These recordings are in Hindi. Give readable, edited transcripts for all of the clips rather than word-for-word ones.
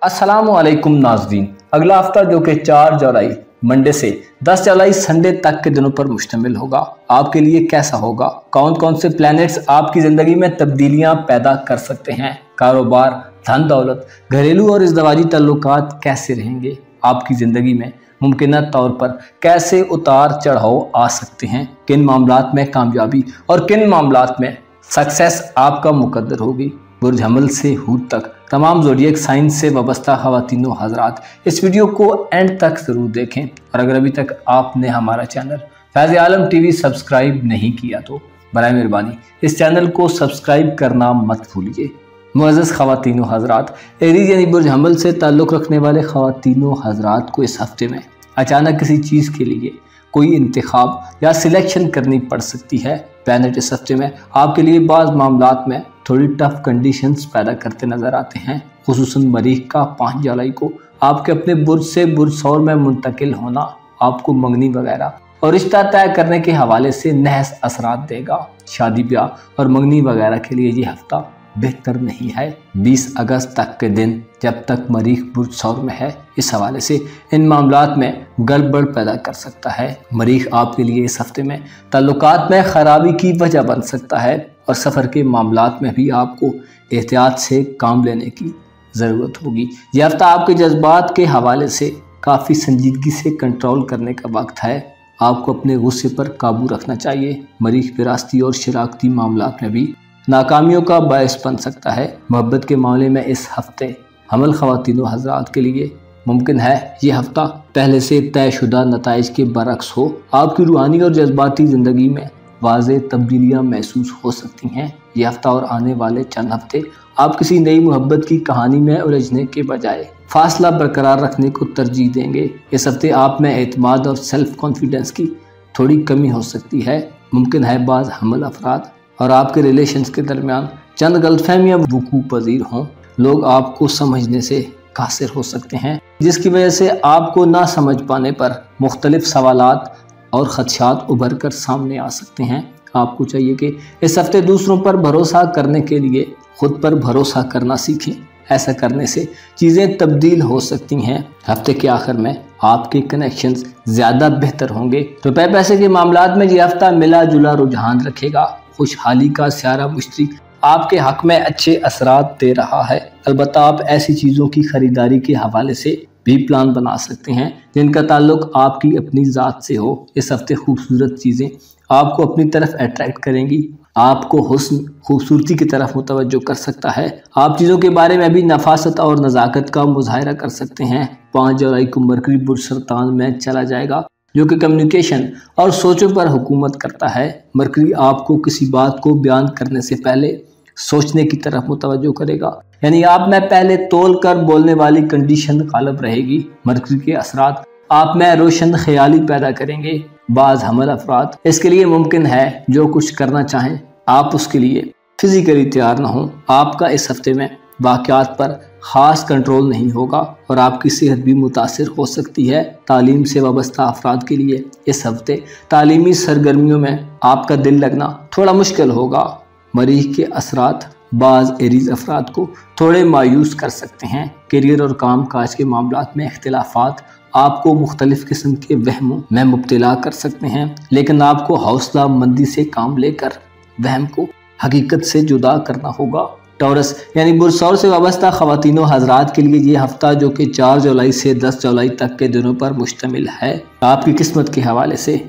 अस्सलामुअलैकुम नाज़रीन। अगला हफ्ता जो कि 4 जुलाई मंडे से 10 जुलाई संडे तक के दिनों पर मुश्तमिल होगा, आपके लिए कैसा होगा? कौन कौन से प्लैनेट्स आपकी ज़िंदगी में तब्दीलियां पैदा कर सकते हैं? कारोबार, धन दौलत, घरेलू और इज़्दवाजी ताल्लुकात कैसे रहेंगे? आपकी ज़िंदगी में मुमकिन तौर पर कैसे उतार चढ़ाव आ सकते हैं? किन मामलात में कामयाबी और किन मामलात में सक्सेस आपका मुकद्दर होगी? बुर्ज हमल से हूद तक तमाम ज़ोडिएक साइंस से वाबस्ता ख़वातीनो हज़रात इस वीडियो को एंड तक ज़रूर देखें। और अगर अभी तक आपने हमारा चैनल फैज़ आलम टीवी सब्सक्राइब नहीं किया तो बराए मेहरबानी इस चैनल को सब्सक्राइब करना मत भूलिए। मुअज़्ज़ज़ ख़वातीनो हज़रात, एरीज़ यानी बुर्ज हमल से ताल्लुक़ रखने वाले ख़वातीनो हज़रात को इस हफ्ते में अचानक किसी चीज़ के लिए कोई इंतखाब या सिलेक्शन करनी पड़ सकती है। प्लैनेट इस हफ्ते में आपके लिए बाज़ मामलात में थोड़ी टफ कंडीशंस पैदा करते नज़र आते हैं। खुसूसन मरीख़ का 5 जुलाई को आपके अपने बुर्ज से बुर्ज सौर में मुंतकिल होना आपको मंगनी वगैरह और रिश्ता तय करने के हवाले से नहस असरात देगा। शादी ब्याह और मंगनी वगैरह के लिए ये हफ्ता बेहतर नहीं है। 20 अगस्त तक के दिन जब तक मरीख़ बुर्ज सौर में है, इस हवाले से इन मामलात में गड़बड़ पैदा कर सकता है। मरीख़ आपके लिए इस हफ्ते में ताल्लुकात में ख़राबी की वजह बन सकता है और सफ़र के मामलात में भी आपको एहतियात से काम लेने की ज़रूरत होगी। यह हफ्ता आपके जज्बात के हवाले से काफ़ी संजीदगी से कंट्रोल करने का वक्त है। आपको अपने गुस्से पर काबू रखना चाहिए। मरीख़ विरासती और शराकती मामलात में भी नाकामियों का बायस बन सकता है। मोहब्बत के मामले में इस हफ्ते हमल ख़वातीनो हज़रात के लिए मुमकिन है ये हफ्ता पहले से तयशुदा नताइज के बरक्स हो। आपकी रूहानी और जज्बाती ज़िंदगी में वाज़े तब्दीलियाँ महसूस हो सकती हैं। ये हफ्ता और आने वाले चंद हफ्ते आप किसी नई मोहब्बत की कहानी में उलझने के बजाय फासला बरकरार रखने को तरजीह देंगे। इस हफ्ते आप में एतमाद और सेल्फ कॉन्फिडेंस की थोड़ी कमी हो सकती है। मुमकिन है बाज़ हमल अफराद और आपके रिलेशंस के दरमियान चंद गलतफहमियाँ वकूअ पज़ीर हों। लोग आपको समझने से कासिर हो सकते हैं, जिसकी वजह से आपको ना समझ पाने पर मुख्तलिफ सवालात और ख़दशात उभर कर सामने आ सकते हैं। आपको चाहिए कि इस हफ्ते दूसरों पर भरोसा करने के लिए खुद पर भरोसा करना सीखें। ऐसा करने से चीज़ें तब्दील हो सकती हैं। हफ्ते के आखिर में आपके कनेक्शंस ज़्यादा बेहतर होंगे। रुपए पैसे के मामलात में ये हफ्ता मिला जुला रुझान रखेगा। खुशहाली का स्यारा मुश्तरी आपके हक में अच्छे असरात दे रहा है। अलबत्ता आप ऐसी चीज़ों की खरीदारी के हवाले से भी प्लान बना सकते हैं जिनका ताल्लुक आपकी अपनी ज़ात से हो। इस हफ्ते खूबसूरत चीज़ें आपको अपनी तरफ अट्रैक्ट करेंगी, आपको हुस्न खूबसूरती की तरफ मुतवज्जो कर सकता है। आप चीज़ों के बारे में भी नफासत और नज़ाकत का मुजाहरा कर सकते हैं। 5 जुलाई को मरकरी बुर्ज सरतान में चला जाएगा, जो कि कम्युनिकेशन और सोचों पर हुकूमत करता है। मरकरी आपको किसी बात को बयान करने से पहले सोचने की तरफ मुतवज्जो करेगा, यानी आप में पहले तोल कर बोलने वाली कंडीशन गालिब रहेगी। मरकरी के असरात आप में रोशन ख्याली पैदा करेंगे। बाज़ हमल अफराद इसके लिए मुमकिन है जो कुछ करना चाहें आप उसके लिए फिजिकली तैयार ना हों। आपका इस हफ्ते में वाक़यात पर ख़ास कंट्रोल नहीं होगा और आपकी सेहत भी मुतासिर हो सकती है। तालीम से वाबस्ता अफराद के लिए इस हफ्ते तालीमी सरगर्मियों में आपका दिल लगना थोड़ा मुश्किल होगा। मरीख़ के असरात बाज़ एरीज़ अफराद को थोड़े मायूस कर सकते हैं। करियर और काम काज के मामलात में इख्तिलाफात आपको मुख्तलिफ किस्म के वहमों में मुब्तला कर सकते हैं, लेकिन आपको हौसला मंदी से काम लेकर वहम को हकीकत से जुदा करना होगा। टॉरस यानी बुर्ज सौर से वाबस्ता ख़वातीनो हज़रात के लिए ये हफ्ता जो कि 4 जुलाई से 10 जुलाई तक के दिनों पर मुश्तमिल है, आपकी किस्मत के हवाले से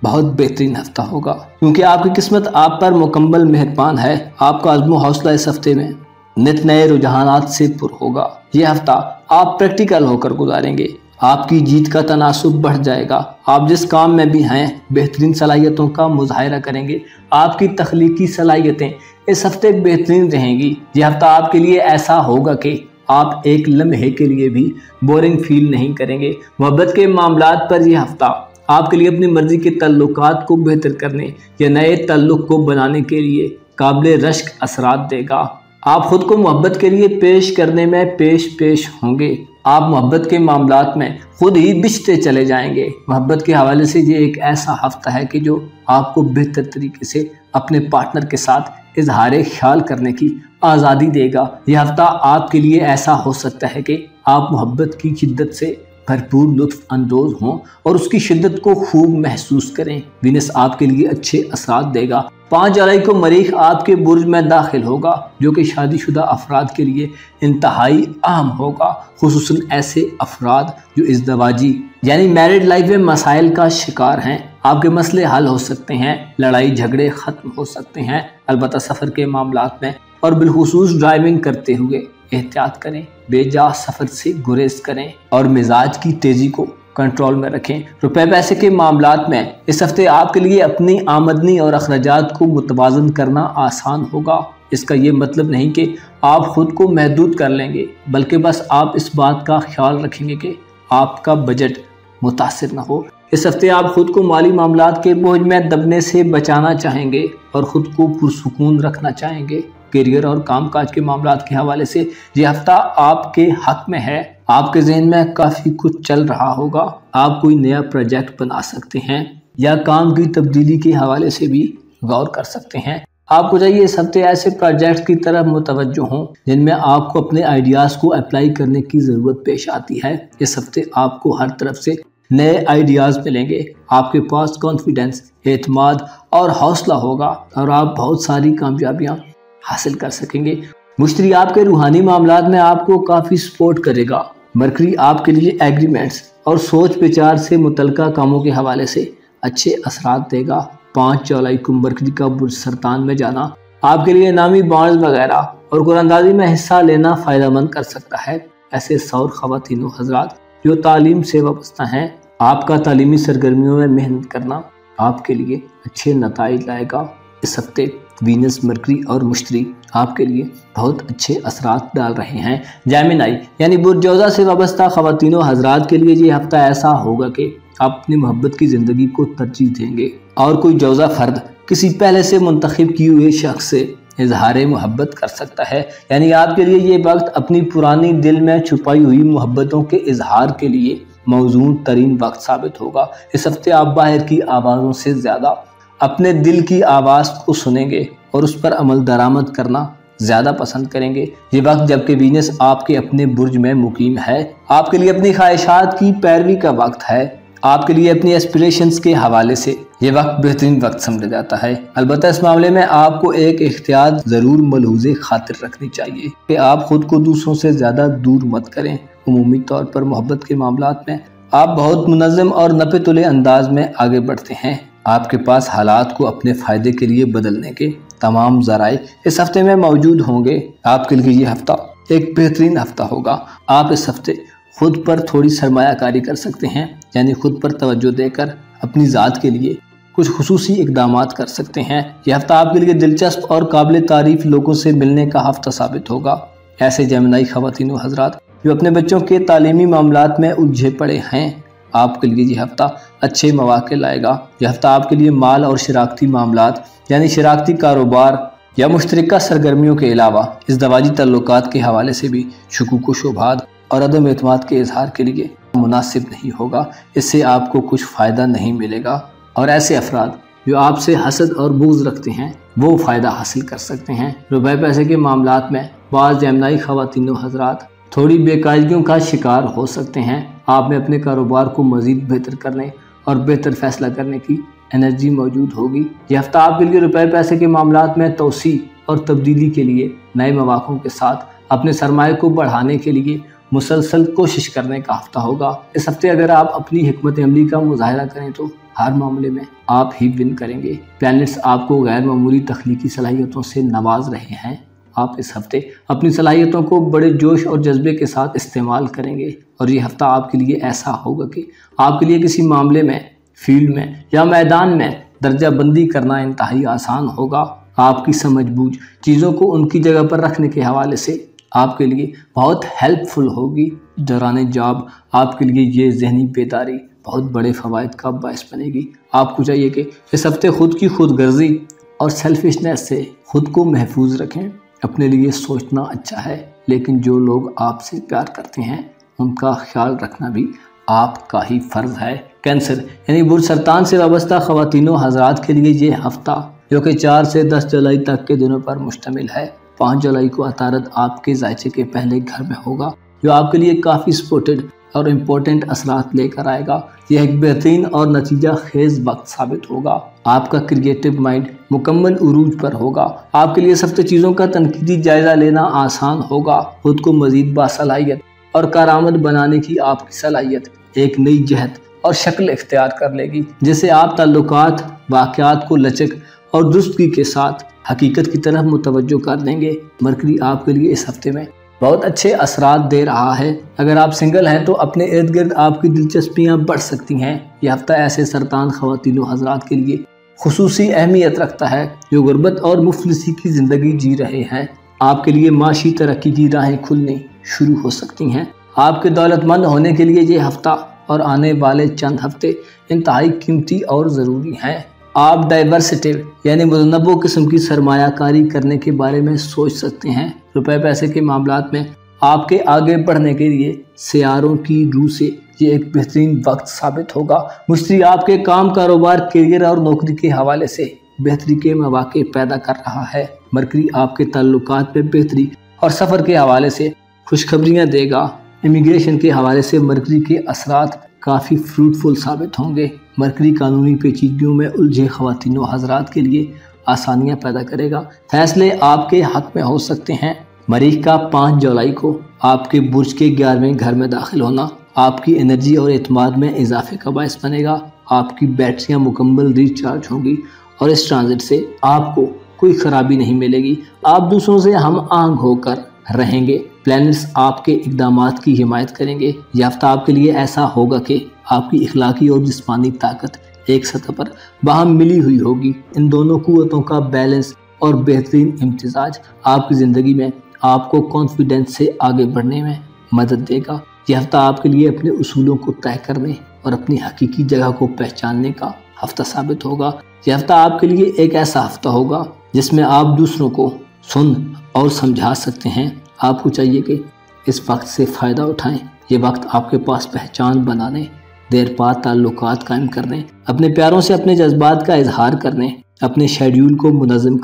बहुत बेहतरीन हफ्ता होगा, क्योंकि आपकी किस्मत आप पर मुकम्मल मेहरबान है। आपका अज़्म हौसला इस हफ्ते में नित नए रुझानात से पुर होगा। यह हफ्ता आप प्रैक्टिकल होकर गुजारेंगे। आपकी जीत का तनासुब बढ़ जाएगा। आप जिस काम में भी हैं बेहतरीन सलाहियतों का मुजाहरा करेंगे। आपकी तख्लीकी सलाहियतें इस हफ्ते बेहतरीन रहेंगी। यह हफ्ता आपके लिए ऐसा होगा कि आप एक लम्हे के लिए भी बोरिंग फील नहीं करेंगे। मोहब्बत के मामलात पर यह हफ्ता आपके लिए अपनी मर्जी के ताल्लुकात को बेहतर करने या नए ताल्लुक को बनाने के लिए काबिल रश्क असरात देगा। आप खुद को मोहब्बत के लिए पेश करने में पेश होंगे। आप मोहब्बत के मामलात में खुद ही बिछते चले जाएंगे। मोहब्बत के हवाले से ये एक ऐसा हफ्ता है कि जो आपको बेहतर तरीके से अपने पार्टनर के साथ इजहार ख्याल करने की आज़ादी देगा। यह हफ्ता आपके लिए ऐसा हो सकता है कि आप मोहब्बत की शिद्दत से भरपूर लुत्फ अंदोज हों और उसकी शिद्दत को खूब महसूस करें। वीनस आपके लिए अच्छे असरात देगा। 5 जुलाई को मरीख आपके बुर्ज में दाखिल होगा, जो कि शादीशुदा अफराद के लिए इंतहाई अहम होगा, खुसूसन ऐसे अफराद जो इज़्दवाजी यानी मैरिड लाइफ में मसाइल का शिकार हैं। आपके मसले हल हो सकते हैं, लड़ाई झगड़े ख़त्म हो सकते हैं, अलबत्ता सफ़र के मामलात में और बिलखुसूस ड्राइविंग करते हुए एहतियात करें, बेजा सफ़र से गुरेज करें और मिजाज की तेज़ी को कंट्रोल में रखें। रुपए पैसे के मामलात में इस हफ्ते आपके लिए अपनी आमदनी और अखराजात को मुतवाज़न करना आसान होगा। इसका ये मतलब नहीं कि आप खुद को महदूद कर लेंगे, बल्कि बस आप इस बात का ख्याल रखेंगे कि आपका बजट मुतासिर न हो। इस हफ्ते आप खुद को माली मामलात के बोझ में दबने से बचाना चाहेंगे और ख़ुद को पुरसुकून रखना चाहेंगे। करियर और कामकाज के मामलात के हवाले से ये हफ्ता आपके हक में है। आपके जहन में काफ़ी कुछ चल रहा होगा। आप कोई नया प्रोजेक्ट बना सकते हैं या काम की तब्दीली के हवाले से भी गौर कर सकते हैं। आपको चाहिए इस हफ्ते ऐसे प्रोजेक्ट्स की तरफ मुतवज्जो हों जिनमें आपको अपने आइडियाज़ को अप्लाई करने की ज़रूरत पेश आती है। इस हफ्ते आपको हर तरफ से नए आइडियाज़ मिलेंगे। आपके पास कॉन्फिडेंस, एतमाद और हौसला होगा और आप बहुत सारी कामयाबियाँ हासिल कर सकेंगे। मुश्तरी आपके रूहानी मामलात में आपको काफ़ी सपोर्ट करेगा। मरकरी आपके लिए एग्रीमेंट्स और सोच विचार से मुतल्लिका कामों के हवाले से अच्छे असरात देगा। 5 जुलाई को मरकरी का बुर्ज सरतान में जाना आपके लिए नामी बॉन्ड्स वगैरह और कुरानंदाजी में हिस्सा लेना फ़ायदेमंद कर सकता है। ऐसे सौर ख़वातीन व हज़रात जो तालीम से वाबस्ता हैं, आपका तालीमी सरगर्मियों में मेहनत करना आपके लिए अच्छे नताइज लाएगा। इस हफ्ते वीनस, मरकरी और मुश्तरी आपके लिए बहुत अच्छे असरात डाल रहे हैं। जेमिनी यानी बुर्ज जौज़ा से वाबस्ता ख़वातीन व हज़रात के लिए ये हफ्ता ऐसा होगा कि आप अपनी मोहब्बत की ज़िंदगी को तरजीह देंगे और कोई जौज़ा फ़र्द किसी पहले से मुंतखब किए हुए शख्स से इजहार मोहब्बत कर सकता है। यानी आपके लिए ये वक्त अपनी पुरानी दिल में छुपाई हुई मोहब्बतों के इजहार के लिए मौजूद तरीन वक्त साबित होगा। इस हफ्ते आप बाहर की आवाज़ों से ज़्यादा अपने दिल की आवाज़ को सुनेंगे और उस पर अमल दरामद करना ज़्यादा पसंद करेंगे। ये वक्त जबकि वीनस आपके अपने बुर्ज में मुकीम है, आपके लिए अपनी ख्वाहिशात की पैरवी का वक्त है। आपके लिए अपनी एस्पिरेशंस के हवाले से ये वक्त बेहतरीन वक्त समझा जाता है। अलबत्ता इस मामले में आपको एक एहतियात ज़रूर मलहूज़े खातिर रखनी चाहिए कि आप खुद को दूसरों से ज़्यादा दूर मत करें। उमूमी तौर पर मोहब्बत के मामलात में आप बहुत मुनज़्ज़म और नपे तुले अंदाज में आगे बढ़ते हैं। आपके पास हालात को अपने फ़ायदे के लिए बदलने के तमाम ज़राए इस हफ्ते में मौजूद होंगे। आपके लिए ये हफ्ता एक बेहतरीन हफ्ता होगा। आप इस हफ्ते खुद पर थोड़ी सरमायाकारी कर सकते हैं, यानी खुद पर तवज्जो देकर अपनी ज़ात के लिए कुछ खुसूसी इक़दामात कर सकते हैं। यह हफ्ता आपके लिए दिलचस्प और काबिल तारीफ़ लोगों से मिलने का हफ्ता साबित होगा। ऐसे जेमिनी ख़वातीन व हज़रात जो अपने बच्चों के तालीमी मामलात में उलझे पड़े हैं, आपके लिए ये हफ्ता अच्छे मौक़े लाएगा। यह हफ्ता आपके लिए माल और शराकती मामलात यानी शराकती कारोबार या मुश्तरका सरगर्मियों के अलावा इज़्दवाजी तल्लुकात के हवाले से भी शुकूक व शुबहात और अदम एतमाद के इजहार के लिए मुनासिब नहीं होगा। इससे आपको कुछ फ़ायदा नहीं मिलेगा और ऐसे अफराद जो आपसे हसद और बुग़्ज़ रखते हैं वो फ़ायदा हासिल कर सकते हैं। रुपए पैसे के मामलात में बाज़ जेमिनी ख़वातीन व हज़रात थोड़ी बेकायदगियों का शिकार हो सकते हैं। आप में अपने कारोबार को मज़ीद बेहतर करने और बेहतर फ़ैसला करने की एनर्जी मौजूद होगी। यह हफ्ता आपके लिए रुपए पैसे के मामलात में तोसी और तब्दीली के लिए नए मौक़ों के साथ अपने सरमाए को बढ़ाने के लिए मुसलसल कोशिश करने का हफ्ता होगा। इस हफ्ते अगर आप अपनी हिकमत अमली का मुज़ाहिरा करें तो हर मामले में आप ही विन करेंगे। प्लैनेट्स आपको गैर मामूली तख्लीकी सलाहियतों से नवाज रहे हैं। आप इस हफ्ते अपनी सलाहियतों को बड़े जोश और जज्बे के साथ इस्तेमाल करेंगे और ये हफ्ता आपके लिए ऐसा होगा कि आपके लिए किसी मामले में, फील्ड में या मैदान में दर्जा बंदी करना इंतहाई आसान होगा। आपकी समझबूझ चीज़ों को उनकी जगह पर रखने के हवाले से आपके लिए बहुत हेल्पफुल होगी। दौरान जॉब आपके लिए ये जहनी बेदारी बहुत बड़े फ़वाइद का बायस बनेगी। आपको चाहिए कि इस हफ्ते खुद की खुदगर्जी और सेल्फिशनेस से खुद को महफूज रखें। अपने लिए सोचना अच्छा है, लेकिन जो लोग आपसे प्यार करते हैं उनका ख्याल रखना भी आपका ही फ़र्ज़ है। कैंसर यानी बुर्ज सरतान से वाबस्ता ख़वातीन व हज़रात के लिए ये हफ्ता जो कि 4 से 10 जुलाई तक के दिनों पर मुश्तमिल है। 5 जुलाई को अतारद आपके जायचे के पहले घर में होगा जो आपके लिए काफ़ी सपोर्टेड और इम्पोर्टेंट असरात लेकर आएगा। यह एक बेहतरीन और नतीजा खेज वक्त साबित होगा। आपका क्रिएटिव माइंड मुकम्मल उरूज पर होगा। आपके लिए सबसे चीज़ों का तनकीदी जायजा लेना आसान होगा। खुद को मजीद बासलाहियत और कारआमद बनाने की आपकी सलाहियत एक नई जहत और शक्ल इख्तियार कर लेगी, जिससे आप ताल्लुकात वाक़यात को लचक और दुरुस्तगी के साथ हकीकत की तरफ मुतवज्जो कर देंगे। मरकरी आपके लिए इस हफ्ते में बहुत अच्छे असरात दे रहा है। अगर आप सिंगल हैं तो अपने इर्द गिर्द आपकी दिलचस्पियाँ बढ़ सकती हैं। यह हफ्ता ऐसे सरतान ख़वातीन हज़रात के लिए खुसूसी अहमियत रखता है जो गुर्बत और मुफलिसी की ज़िंदगी जी रहे हैं। आपके लिए माशी तरक्की की राहें खुलनी शुरू हो सकती हैं। आपके दौलतमंद होने के लिए ये हफ्ता और आने वाले चंद हफ्ते इंतहाई कीमती और ज़रूरी हैं। आप डाइवर्सिटी यानी मुतनव्वो किस्म की सरमायाकारी करने के बारे में सोच सकते हैं। रुपए पैसे के मामलात में आपके आगे बढ़ने के लिए सियारों की रूह से ये एक बेहतरीन वक्त साबित होगा। मुश्तरी आपके काम, कारोबार, करियर और नौकरी के हवाले से बेहतरी के मौके पैदा कर रहा है। मरकरी आपके ताल्लुकात में बेहतरी और सफ़र के हवाले से खुशखबरियाँ देगा। इमिग्रेशन के हवाले से मरकरी के असरात काफ़ी फ्रूटफुल साबित होंगे। मरकरी कानूनी पेचीदगियों में उलझे ख़वातीनों हज़रात के लिए आसानियाँ पैदा करेगा। फैसले आपके हक़ में हो सकते हैं। मरीख का 5 जुलाई को आपके बुर्ज के 11वें घर में दाखिल होना आपकी एनर्जी और एतमाद में इजाफे का बायस बनेगा। आपकी बैटरियाँ मुकम्मल रिचार्ज होंगी और इस ट्रांजिट से आपको कोई खराबी नहीं मिलेगी। आप दूसरों से हम आहंग होकर रहेंगे। प्लैनेट्स आपके इक़दामात की हिमायत करेंगे। यह हफ्ता आपके लिए ऐसा होगा कि आपकी इखलाकी और जिस्मानी ताकत एक सतह पर बाहम मिली हुई होगी। इन दोनों क़ुव्वतों का बैलेंस और बेहतरीन इम्तिजाज आपकी ज़िंदगी में आपको कॉन्फिडेंस से आगे बढ़ने में मदद देगा। यह हफ्ता आपके लिए अपने उसूलों को तय करने और अपनी हकीकी जगह को पहचानने का हफ्ता साबित होगा। यह हफ्ता आपके लिए एक ऐसा हफ्ता होगा जिसमें आप दूसरों को सुन और समझा सकते हैं। आपको चाहिए कि इस वक्त से फ़ायदा उठाएं। ये वक्त आपके पास पहचान बनाने, देर बाद ताल्लुकात कायम करने, अपने प्यारों से अपने जज्बात का इजहार करने, अपने शेड्यूल को मुनज़्ज़म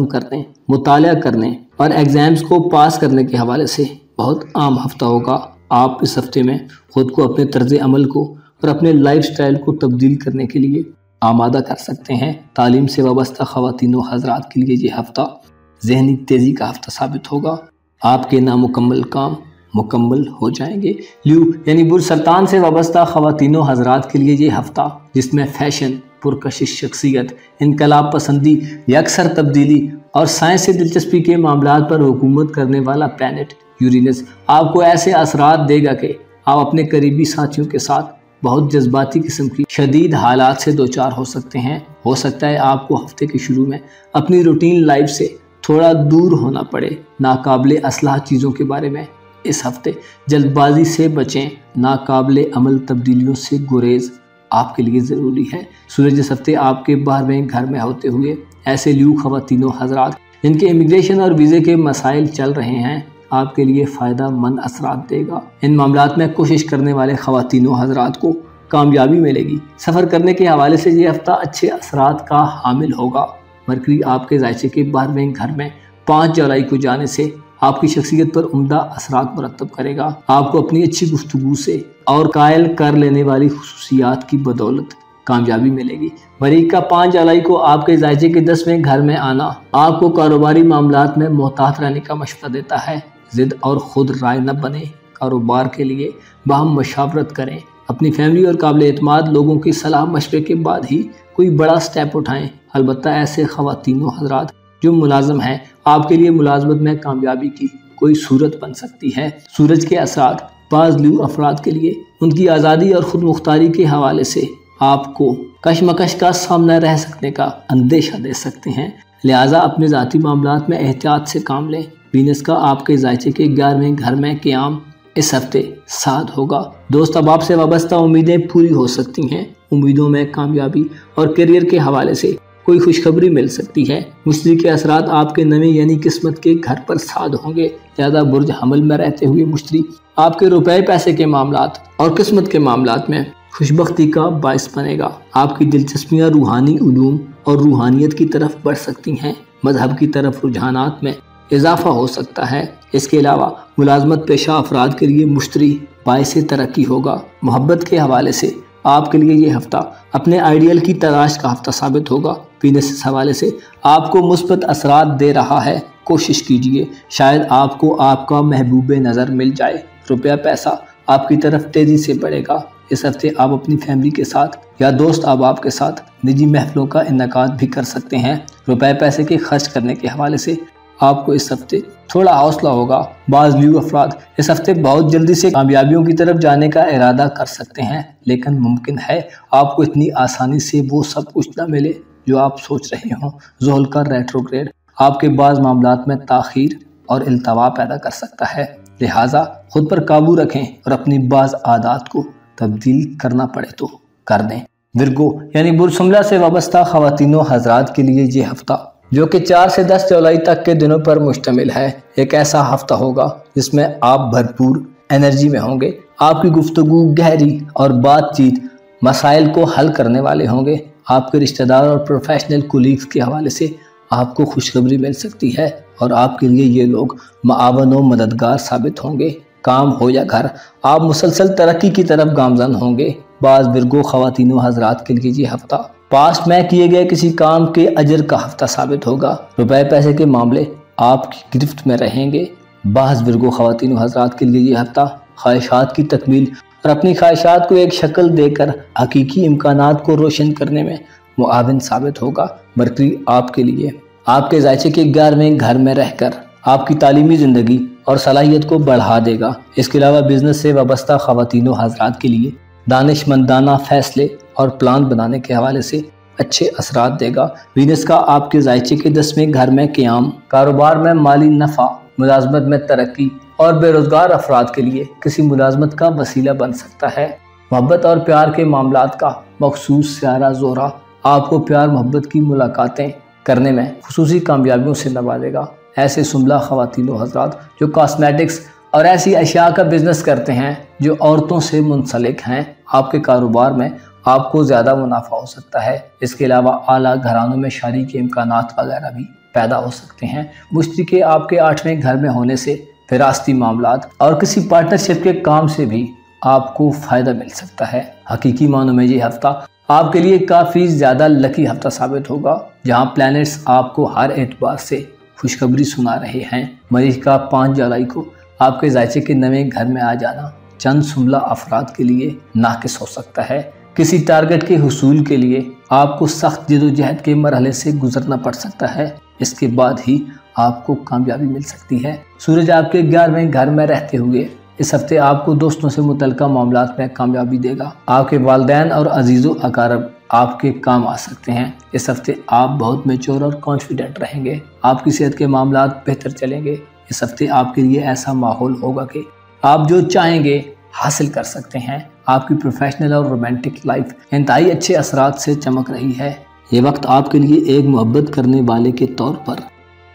करने, मुताला करने और एग्ज़ाम्स को पास करने के हवाले से बहुत आम हफ्ता होगा। आप इस हफ्ते में ख़ुद को अपने तर्ज़ अमल को और अपने लाइफ स्टाइल को तब्दील करने के लिए आमादा कर सकते हैं। तालीम से वाबस्ता ख़वातीनों हज़रात के लिए ये हफ्ता ज़हनी तेज़ी का हफ्ता साबित होगा। आपके नामुकम्मल काम मुकम्मल हो जाएंगे। ल्यू यानी बुर्ज सरतान से वाबस्ता ख़वातीनों हज़रात के लिए ये हफ्ता जिसमें फ़ैशन, पुरकशिश शख्सियत, इनकलाब पसंदी, यकसर तब्दीली और साइंस से दिलचस्पी के मामलात पर हुकूमत करने वाला प्लैनेट यूरेनस आपको ऐसे असरात देगा कि आप अपने करीबी साथियों के साथ बहुत जज्बाती किस्म की शदीद हालात से दो चार हो सकते हैं। हो सकता है आपको हफ्ते के शुरू में अपनी रूटीन लाइफ से थोड़ा दूर होना पड़े। नाकाबिले असलाह चीज़ों के बारे में इस हफ्ते जल्दबाजी से बचें। नाकाबिले अमल तब्दीलियों से गुरेज आपके लिए ज़रूरी है। सूरज इस हफ्ते आपके 12वें घर में होते हुए ऐसे ल्यू ख़वातीनों हज़रात जिनके इमिग्रेशन और वीज़े के मसाइल चल रहे हैं आपके लिए फ़ायदा मंद असरात देगा। इन मामलात में कोशिश करने वाले ख़वातीनों हज़रात को कामयाबी मिलेगी। सफ़र करने के हवाले से ये हफ्ता अच्छे असरात का हामिल होगा। मरकरी आपके जायचे के 12वें घर में 5 जुलाई को जाने से आपकी शख्सियत पर उम्दा असरात मुरतब करेगा। आपको अपनी अच्छी गुफ्तगू से और कायल कर लेने वाली खुसूसियात की बदौलत कामयाबी मिलेगी। मरीख का 5 जुलाई को आपके जायचे के 10वें घर में आना आपको कारोबारी मामलात में मोहतात रहने का मशवरा देता है। जिद और खुद राय न बने। कारोबार के लिए बाहम मशावरत करें। अपनी फैमिली और काबिल एतमाद लोगों की सलाह मशवरे के बाद ही कोई बड़ा स्टेप उठाएं। अलबत्ता ऐसे ख़वातीनों हज़रात जो मुलाजम हैं आपके लिए मुलाजमत में कामयाबी की कोई सूरत बन सकती है। सूरज के असरात बाज़ ल्यू अफराद के लिए उनकी आज़ादी और ख़ुद मुख्तारी के हवाले से आपको कशमकश का सामना रह सकने का अंदेशा दे सकते हैं। लिहाजा अपने ज़ाती मामलात में एहतियात से काम लें। वीनस का आपके जायचे के 11वें घर में क़याम इस हफ्ते साद होगा। दोस्त अहबाब से वाबस्ता उम्मीदें पूरी हो सकती हैं। उम्मीदों में कामयाबी और करियर के हवाले से कोई खुशखबरी मिल सकती है। मुश्तरी के असरात आपके नवे यानी किस्मत के घर पर साद होंगे। ज़्यादा बुर्ज हमल में रहते हुए मुश्तरी आपके रुपए पैसे के मामलात और किस्मत के मामलात में खुशबख्ती का बायस बनेगा। आपकी दिलचस्पियाँ रूहानी उलूम और रूहानियत की तरफ बढ़ सकती हैं। मजहब की तरफ रुझानात में इजाफा हो सकता है। इसके अलावा मुलाजमत पेशा अफराद के लिए मुश्तरी बाइस तरक्की होगा। मोहब्बत के हवाले से आपके लिए ये हफ्ता अपने आइडियल की तलाश का हफ्ता साबित होगा। बिजनेस इस हवाले से आपको मुस्बत असरात दे रहा है। कोशिश कीजिए, शायद आपको आपका महबूब नज़र मिल जाए। रुपया पैसा आपकी तरफ तेज़ी से बढ़ेगा। इस हफ्ते आप अपनी फैमिली के साथ या दोस्त अहबाब के साथ निजी महफिलों का इनेकाद भी कर सकते हैं। रुपए पैसे के खर्च करने के हवाले से आपको इस हफ्ते थोड़ा हौसला होगा। बाज़ ल्यू अफराद इस हफ्ते बहुत जल्दी से कामयाबियों की तरफ जाने का इरादा कर सकते हैं, लेकिन मुमकिन है आपको इतनी आसानी से वो सब कुछ न मिले जो आप सोच रहे हों। ज़ुहल का रेट्रोग्रेड आपके बाज़ मामलात में ताख़ीर और इल्तवा पैदा कर सकता है, लिहाजा खुद पर काबू रखें और अपनी बाज़ आदात को तब्दील करना पड़े तो कर दें। विर्गो यानी बुर्ज हमला से वाबस्ता ख़वातीनो हज़रात के लिए ये हफ्ता, जो कि 4 से 10 जुलाई तक के दिनों पर मुश्तमिल है, एक ऐसा हफ्ता होगा जिसमें आप भरपूर एनर्जी में होंगे। आपकी गुफ्तगू गहरी और बातचीत मसाइल को हल करने वाले होंगे। आपके रिश्तेदार और प्रोफेशनल कोलीग्स के हवाले से आपको खुशखबरी मिल सकती है और आपके लिए ये लोग मुआवन और मददगार साबित होंगे। काम हो या घर, आप मुसलसल तरक्की की तरफ गामजन होंगे। बाज़ विर्गो ख़वातीनो हज़रात के लिए ये हफ्ता पास्ट में किए गए किसी काम के अजर का हफ्ता साबित होगा। रुपए पैसे के मामले आपकी गिरफ्त में रहेंगे। बाज़ विर्गो ख़वातीनो हज़रात के लिए ये हफ्ता ख्वाहिशात की तकमील और अपनी ख्वाहिशात को एक शक्ल देकर हकीकी इम्कानात को रोशन करने में मुआविन साबित होगा। मरकरी आपके लिए आपके जायचे के 11वें घर में रहकर आपकी तालीमी ज़िंदगी और सलाहियत को बढ़ा देगा। इसके अलावा बिजनेस से वाबस्ता ख़वातीनो हज़रात के लिए दानिशमंदाना फैसले और प्लान बनाने के हवाले से अच्छे असरात देगा। बिजनेस का आपके जायचे के 10वें घर में क़याम, कारोबार में माली नफ़ा, मुलाजमत में तरक्की और बेरोज़गार अफराद के लिए किसी मुलाजमत का वसीला बन सकता है। मोहब्बत और प्यार के मामलात का मखसूस स्यारा ज़ोहरा आपको प्यार मोहब्बत की मुलाकातें करने में खुसूसी कामयाबियों से नवाजेगा। ऐसे सुमला ख़वातीनो हज़रात जो कॉस्मेटिक्स और ऐसी अशिया का बिजनेस करते हैं जो औरतों से मुंसलिक हैं, आपके कारोबार में आपको ज़्यादा मुनाफा हो सकता है। इसके अलावा आला घरानों में शादी के इम्कानात वगैरह भी पैदा हो सकते हैं। मुश्तरी के आपके 8वें घर में होने से विरासती मामलात और किसी पार्टनरशिप के काम से भी आपको फ़ायदा मिल सकता है। हकीकी मानों में ये हफ्ता आपके लिए काफ़ी ज़्यादा लकी हफ्ता साबित होगा, जहाँ प्लैनेट्स आपको हर एतबार से खुशखबरी सुना रहे हैं। मरीज का 5 जुलाई को आपके जायचे के 9वें घर में आ जाना चंद सुमला अफराद के लिए नाकिस हो सकता है। किसी टारगेट के हुसूल के लिए आपको सख्त जदोजहद के मरहले से गुजरना पड़ सकता है। इसके बाद ही आपको कामयाबी मिल सकती है। सूरज आपके 11वें घर में रहते हुए इस हफ्ते आपको दोस्तों से मुतल्लिका मामलात में कामयाबी देगा। आपके वालिदैन और अजीज़ो अकारब आपके काम आ सकते हैं। इस हफ्ते आप बहुत मैच्योर और कॉन्फिडेंट रहेंगे। आपकी सेहत के मामलात बेहतर चलेंगे। इस हफ्ते आपके लिए ऐसा माहौल होगा कि आप जो चाहेंगे हासिल कर सकते हैं। आपकी प्रोफेशनल और रोमांटिक लाइफ इंतहाई अच्छे असरात से चमक रही है। ये वक्त आपके लिए एक मोहब्बत करने वाले के तौर पर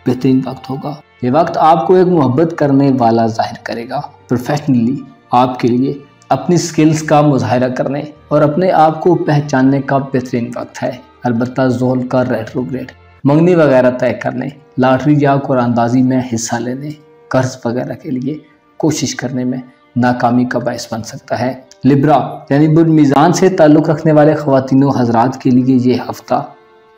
बेहतरीन वक्त होगा। ये वक्त आपको एक मोहब्बत करने वाला जाहिर करेगा। प्रोफेशनली आपके लिए अपनी स्किल्स का मुजाहिरा करने और अपने आप को पहचानने का बेहतरीन वक्त है। अलबत्ता ज़ुहल का रेट्रोग्रेड मंगनी वगैरह तय करने, लॉटरी या कुरानदाजी में हिस्सा लेने, कर्ज वगैरह के लिए कोशिश करने में नाकामी का बायस बन सकता है। लिब्रा यानी बुर्ज मीज़ान से ताल्लुक़ रखने वाले ख़वातीनो हज़रात के लिए ये हफ्ता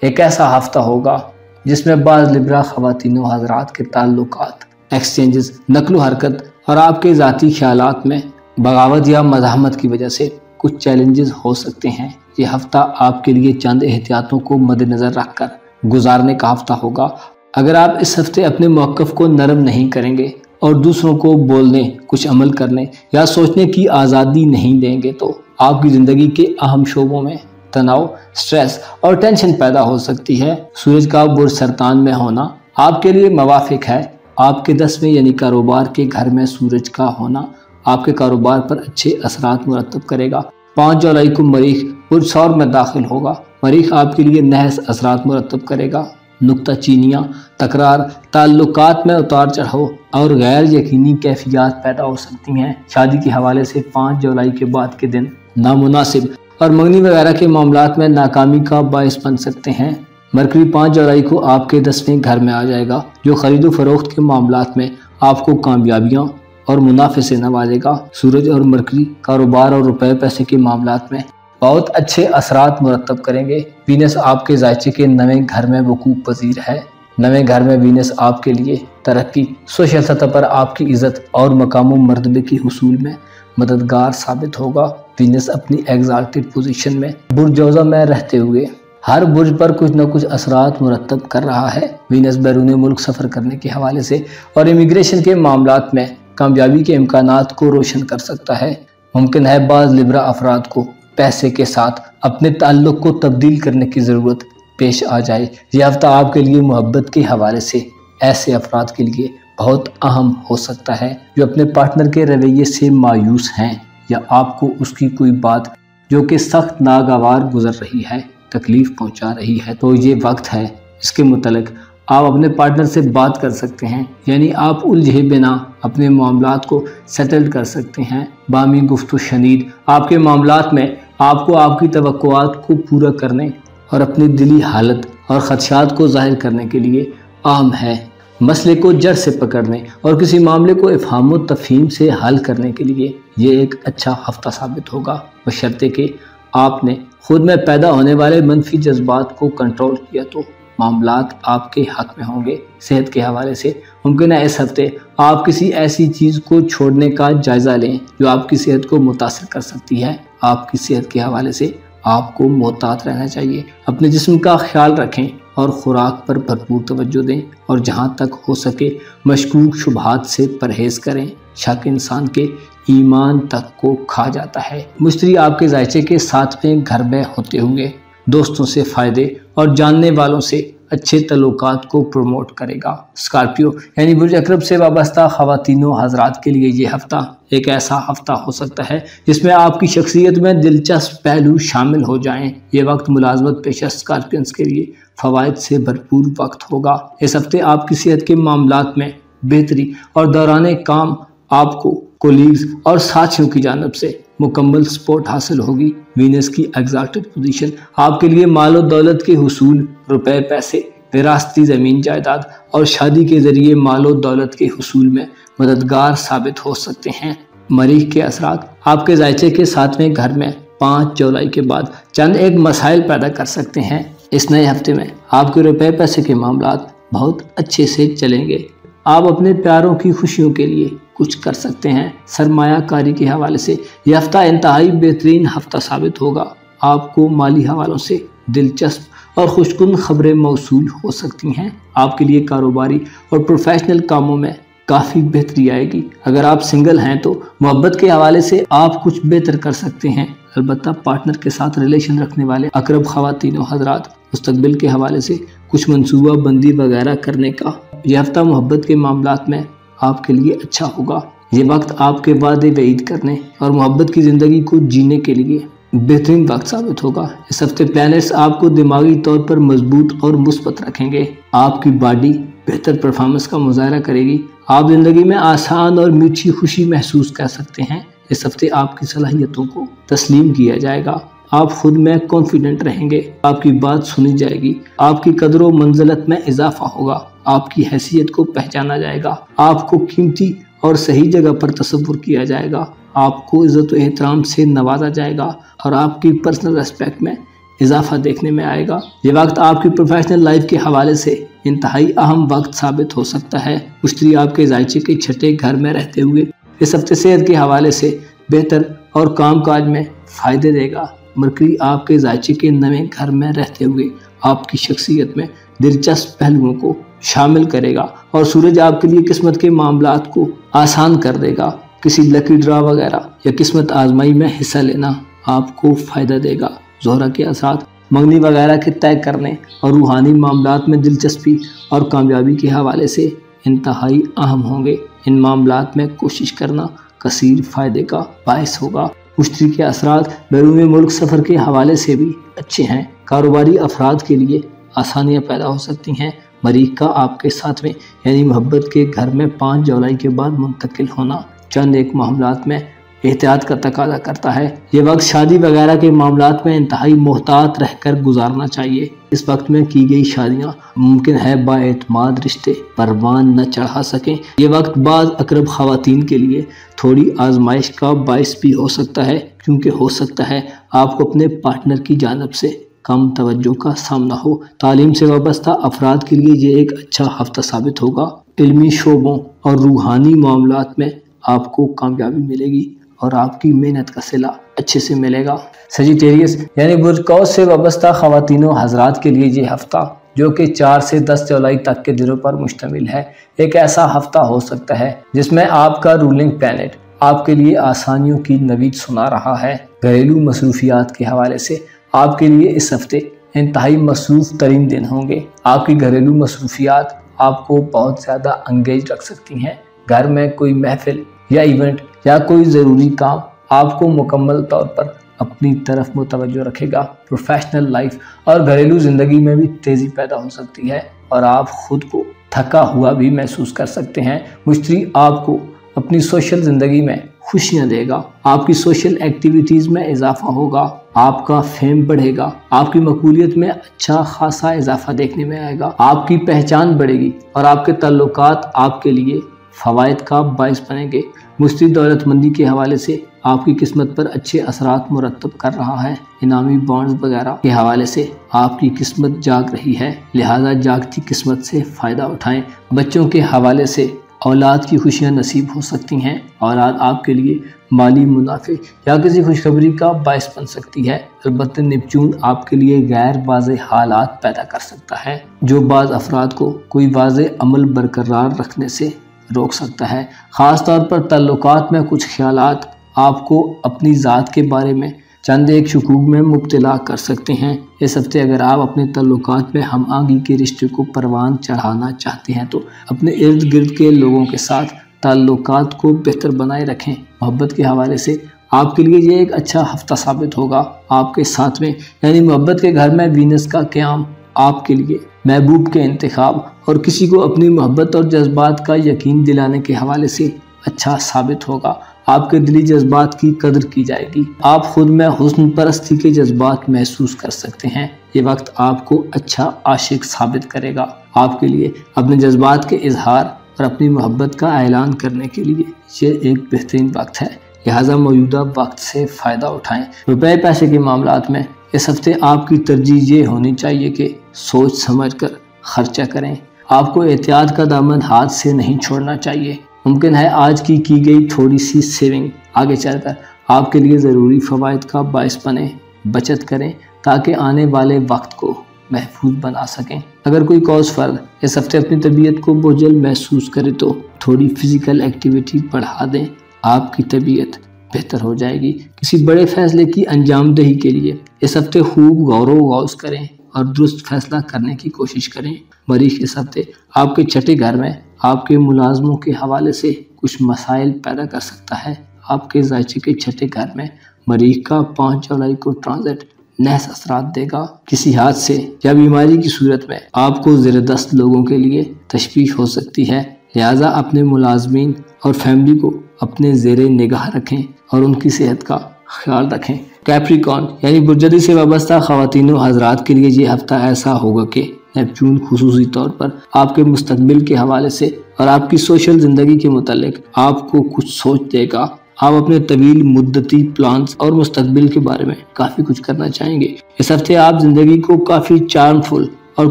एक ऐसा हफ्ता होगा जिसमें बाज़ लिब्रा ख़वातीनो हज़रात के ताल्लुकात, एक्सचेंजेस, नकलो हरकत और आपके ज़ाती ख्यालात में बगावत या मज़ाहमत की वजह से कुछ चैलेंजेस हो सकते हैं। ये हफ्ता आपके लिए चंद एहतियातों को मद्देनज़र रखकर गुजारने का हफ्ता होगा। अगर आप इस हफ्ते अपने मौक़िफ़ को नरम नहीं करेंगे और दूसरों को बोलने, कुछ अमल करने या सोचने की आज़ादी नहीं देंगे तो आपकी ज़िंदगी के अहम शोबों में तनाव, स्ट्रेस और टेंशन पैदा हो सकती है। सूरज का बुर्ज सरतान में होना आपके लिए मवाफिक है। आपके 10वें यानी कारोबार के घर में सूरज का होना आपके कारोबार पर अच्छे असरात मुरतब करेगा। 5 जुलाई को मरीख बुर्ज सौर में दाखिल होगा। मरीख आपके लिए नहस असरात मुरतब करेगा। नुक्ता चीनियाँ, तकरार, ताल्लुकात में उतार चढ़ाव और गैर यकीनी कैफियत पैदा हो सकती हैं। शादी के हवाले से 5 जुलाई के बाद के दिन नामुनासिब और मंगनी वगैरह के मामलात में नाकामी का बायस बन सकते हैं। मरकरी 5 जुलाई को आपके 10वें घर में आ जाएगा, जो खरीदो फरोख्त के मामलात में आपको कामयाबियां और मुनाफे से नवाजेगा। सूरज और मरकरी कारोबार और रुपए पैसे के मामलात में बहुत अच्छे असरात मुरतब करेंगे। वीनस आपके जायचे के नवें घर में वकूफ़ पजीर है। नवें घर में वीनस आपके लिए तरक्की, सोशल सतह पर आपकी इज्जत और मकाम मर्तबे की हुसूल में मददगार साबित होगा। वीनस अपनी एग्जाल्टेड पोजीशन में बुर्ज जोज़ा में रहते हुए हर बुर्ज पर कुछ न कुछ असरात मुरतब कर रहा है। वीनस बैरून मुल्क सफ़र करने के हवाले से और इमिग्रेशन के मामलात में कामयाबी के इम्कानात को रोशन कर सकता है। मुमकिन है बाज़ लिब्रा अफराद को पैसे के साथ अपने ताल्लुक़ को तब्दील करने की ज़रूरत पेश आ जाए। यह हफ्ता आपके लिए मोहब्बत के हवाले से ऐसे अफराद के लिए बहुत अहम हो सकता है जो अपने पार्टनर के रवैये से मायूस हैं या आपको उसकी कोई बात जो कि सख्त नागवार गुजर रही है, तकलीफ़ पहुंचा रही है। तो ये वक्त है इसके मुतल्लिक़ आप अपने पार्टनर से बात कर सकते हैं, यानी आप उलझे बिना अपने मामलात को सेटल कर सकते हैं। बामी गुफ्तगू शनीद आपके मामलात में आपको आपकी तवक्कुआत को पूरा करने और अपनी दिली हालत और ख़दशात को ज़ाहिर करने के लिए आम है। मसले को जड़ से पकड़ने और किसी मामले को इफ़हाम व तफ़हीम से हल करने के लिए ये एक अच्छा हफ्ता साबित होगा, बशर्ते कि आपने खुद में पैदा होने वाले मनफी जज्बात को कंट्रोल किया तो मामलात आपके हक में होंगे। सेहत के हवाले से मुमकिन है इस हफ्ते आप किसी ऐसी चीज़ को छोड़ने का जायज़ा लें जो आपकी सेहत को मुतासर कर सकती है। आपकी सेहत के हवाले से आपको मोहतात रहना चाहिए। अपने जिस्म का ख्याल रखें और ख़ुराक पर भरपूर तवज्जो दें और जहाँ तक हो सके मशकूक शुबहात से परहेज़ करें। शक इंसान के ईमान तक को खा जाता है। मुश्तरी आपके जायचे के 7वें घर में होते हुए दोस्तों से फ़ायदे और जानने वालों से अच्छे तल्लुकात को प्रमोट करेगा। स्कॉर्पियो यानी बुर्ज अकरब से वाबस्ता ख़वातीनों हज़रात के लिए ये हफ़्ता एक ऐसा हफ़्ता हो सकता है जिसमें आपकी शख्सियत में दिलचस्प पहलू शामिल हो जाएं। ये वक्त मुलाजमत पेशा स्कॉर्पियंस के लिए फ़वाइद से भरपूर वक्त होगा। इस हफ्ते आपकी सेहत के मामलात में बेहतरी और दौरान काम आपको कोलीग्स और साथियों की जानब से मुकम्मल सपोर्ट हासिल होगी। वीनस की एग्जाल्टेड पोजीशन आपके लिए मालो दौलत के हुसूल, रुपए पैसे, विरासती ज़मीन जायदाद और शादी के ज़रिए मालो दौलत के हुसूल में मददगार साबित हो सकते हैं। मरीख के असरात आपके जायचे के 7वें घर में 5 जुलाई के बाद चंद एक मसाइल पैदा कर सकते हैं। इस नए हफ्ते में आपके रुपए पैसे के मामलात बहुत अच्छे से चलेंगे। आप अपने प्यारों की खुशियों के लिए कुछ कर सकते हैं। सरमायाकारी के हवाले से यह हफ्ता इंतहाई बेहतरीन हफ्ता साबित होगा। आपको माली हवालों से दिलचस्प और खुशकुन खबरें मौसूल हो सकती हैं। आपके लिए कारोबारी और प्रोफेशनल कामों में काफ़ी बेहतरी आएगी। अगर आप सिंगल हैं तो मोहब्बत के हवाले से आप कुछ बेहतर कर सकते हैं। अलबत्ता पार्टनर के साथ रिलेशन रखने वाले अकरब ख़वातीनों हज़रात मुस्तकबिल के हवाले से कुछ मनसूबा बंदी वगैरह करने का यह हफ्ता मोहब्बत के मामलात में आपके लिए अच्छा होगा। ये वक्त आपके वादे वईद करने और मोहब्बत की ज़िंदगी को जीने के लिए बेहतरीन वक्त साबित होगा। इस हफ्ते प्लैनेट्स आपको दिमागी तौर पर मजबूत और मुस्बत रखेंगे। आपकी बॉडी बेहतर परफॉर्मेंस का मुजाहरा करेगी। आप ज़िंदगी में आसान और मीठी खुशी महसूस कर सकते हैं। इस हफ्ते आपकी सलाहियतों को तस्लीम किया जाएगा। आप खुद में कॉन्फिडेंट रहेंगे। आपकी बात सुनी जाएगी। आपकी कदर व मंजिलत में इजाफा होगा। आपकी हैसियत को पहचाना जाएगा। आपको कीमती और सही जगह पर तसव्वुर किया जाएगा। आपको इज़्ज़त व एहतराम से नवाजा जाएगा और आपकी पर्सनल रेस्पेक्ट में इजाफा देखने में आएगा। ये वक्त आपकी प्रोफेशनल लाइफ के हवाले से इंतहाई अहम वक्त साबित हो सकता है। मुश्तरी आपके जायचे के 6ठे घर में रहते हुए इस हफ्ते सेहत के हवाले से बेहतर और कामकाज में फ़ायदे देगा। मरकरी आपके जायचे के 9वें घर में रहते हुए आपकी शख्सियत में दिलचस्प पहलुओं को शामिल करेगा और सूरज आपके लिए किस्मत के मामलात को आसान कर देगा। किसी लकी ड्रा वगैरह या किस्मत आजमाई में हिस्सा लेना आपको फ़ायदा देगा। ज़ोहरा के असरात मंगनी वगैरह के तय करने और रूहानी मामलात में दिलचस्पी और कामयाबी के हवाले से इंतहाई अहम होंगे। इन मामलात में कोशिश करना कसीर फ़ायदे का बायस होगा। मुश्तरी के असरात बैरून मुल्क सफ़र के हवाले से भी अच्छे हैं। कारोबारी अफराद के लिए आसानियाँ पैदा हो सकती हैं। मरीख का आपके 7वें यानी मोहब्बत के घर में 5 जुलाई के बाद मुंतकिल होना चंद एक मामलात में एहतियात का तकाजा करता है। ये वक्त शादी वगैरह के मामलात में इंतहाई मोहतात रहकर गुजारना चाहिए। इस वक्त में की गई शादियाँ मुमकिन है बाएतमाद रिश्ते परवान न चढ़ा सकें। ये वक्त बाज़ अकरब ख़वातीन के लिए थोड़ी आजमाइश का बाइस भी हो सकता है, क्योंकि हो सकता है आपको अपने पार्टनर की जानिब से कम तवज्जो का सामना हो। तालीम से वाबस्ता अफराद के लिए ये एक अच्छा हफ्ता साबित होगा। इल्मी शोबों और रूहानी मामलात में आपको कामयाबी मिलेगी और आपकी मेहनत का सिला अच्छे से मिलेगा। सजिटेरियस यानी बुर्ज कौस से वाबस्ता ख़वातीनों हजरात के लिए ये हफ्ता, जो कि 4 से 10 जुलाई तक के दिनों पर मुश्तमिल है, एक ऐसा हफ्ता हो सकता है जिसमें आपका रूलिंग प्लैनेट आपके लिए आसानियों की नवीद सुना रहा है। घरेलू मसरूफियात के हवाले से आपके लिए इस हफ्ते इंतहाई मसरूफ़ तरीन दिन होंगे। आपकी घरेलू मसरूफियात आपको बहुत ज़्यादा अंगेज रख सकती हैं। घर में कोई महफिल या इवेंट या कोई ज़रूरी काम आपको मुकम्मल तौर पर अपनी तरफ मुतवज्जो रखेगा। प्रोफेशनल लाइफ और घरेलू ज़िंदगी में भी तेज़ी पैदा हो सकती है और आप खुद को थका हुआ भी महसूस कर सकते हैं। मुश्तरी आपको अपनी सोशल ज़िंदगी में खुशियाँ देगा। आपकी सोशल एक्टिविटीज़ में इजाफा होगा, आपका फेम बढ़ेगा, आपकी मकबूलियत में अच्छा खासा इजाफा देखने में आएगा, आपकी पहचान बढ़ेगी और आपके ताल्लुकात आपके लिए फ़वाइद का बाइस बनेंगे। मुश्तरी दौलतमंदी के हवाले से आपकी किस्मत पर अच्छे असरात मुरतब कर रहा है। इनामी बॉन्ड्स वगैरह के हवाले से आपकी किस्मत जाग रही है, लिहाजा जागती किस्मत से फ़ायदा उठाएं। बच्चों के हवाले से औलाद की खुशियाँ नसीब हो सकती हैं। औलाद आपके लिए माली मुनाफे या किसी खुशखबरी का बाइस बन सकती है। अलबत्ते नेपच्यून आपके लिए गैर वाज़े हालात पैदा कर सकता है, जो बाज़ अफराद को कोई वाज़े अमल बरकरार रखने से रोक सकता है। ख़ास तौर पर ताल्लुकात में कुछ ख्यालात आपको अपनी ज़ात के बारे में चंद एक शकूक में मुब्तला कर सकते हैं। इस हफ्ते अगर आप अपने ताल्लुकात में हम आगे के रिश्ते को परवान चढ़ाना चाहते हैं तो अपने इर्द गिर्द के लोगों के साथ ताल्लुकात को बेहतर बनाए रखें। मोहब्बत के हवाले से आपके लिए ये एक अच्छा हफ्ता साबित होगा। आपके साथ में यानी मोहब्बत के घर में वीनस का क़याम आपके लिए महबूब के इंतखाब और किसी को अपनी मोहब्बत और जज्बात का यकीन दिलाने के हवाले से अच्छा साबित होगा। आपके दिली जज्बात की कदर की जाएगी। आप खुद में हुस्न परस्ती के जज्बात महसूस कर सकते हैं। ये वक्त आपको अच्छा आशिक साबित करेगा। आपके लिए अपने जज्बात के इजहार और अपनी मोहब्बत का ऐलान करने के लिए ये एक बेहतरीन वक्त है, लिहाजा मौजूदा वक्त से फ़ायदा उठाएं। रुपए पैसे के मामलात में इस हफ्ते आपकी तरजीह ये होनी चाहिए कि सोच समझ कर खर्चा करें। आपको एहतियात का दामन हाथ से नहीं छोड़ना चाहिए। मुमकिन है आज की गई थोड़ी सी सेविंग आगे चलकर आपके लिए ज़रूरी फ़वाइद का बाइस बने। बचत करें ताकि आने वाले वक्त को महफूज बना सकें। अगर कोई कौस फ़र्द इस हफ्ते अपनी तबीयत को बोझल महसूस करे तो थोड़ी फ़िज़िकल एक्टिविटी बढ़ा दें, आपकी तबीयत बेहतर हो जाएगी। किसी बड़े फ़ैसले की अंजामदही के लिए इस हफ्ते खूब गौर करें और दुरुस्त फैसला करने की कोशिश करें। मरीज़ इस हफ्ते आपके छठे घर में आपके मुलाजमों के हवाले से कुछ मसाइल पैदा कर सकता है। आपके जायचे के छठे घर में मरीज़ का 5 जुलाई को ट्रांजिट नहस असरात देगा। किसी हादसे या बीमारी की सूरत में आपको ज़ेरदस्त लोगों के लिए तशवीश हो सकती है, लिहाजा अपने मुलाजमीन और फैमिली को अपने ज़ेरे निगाह रखें और उनकी सेहत का ख्याल रखें। कैप्रिकॉर्न यानी बुर्जदी से वाबस्ता ख़वातीनों हजरात के लिए ये हफ्ता ऐसा होगा कि नेपच्यून खुसूसी तौर पर आपके मुस्तकबिल के हवाले से और आपकी सोशल ज़िंदगी के मुतालिक आपको कुछ सोच देगा। आप अपने तवील मुद्दती प्लान्स और मुस्तकबिल के बारे में काफ़ी कुछ करना चाहेंगे। इस हफ्ते आप ज़िंदगी को काफ़ी चार्मफुल और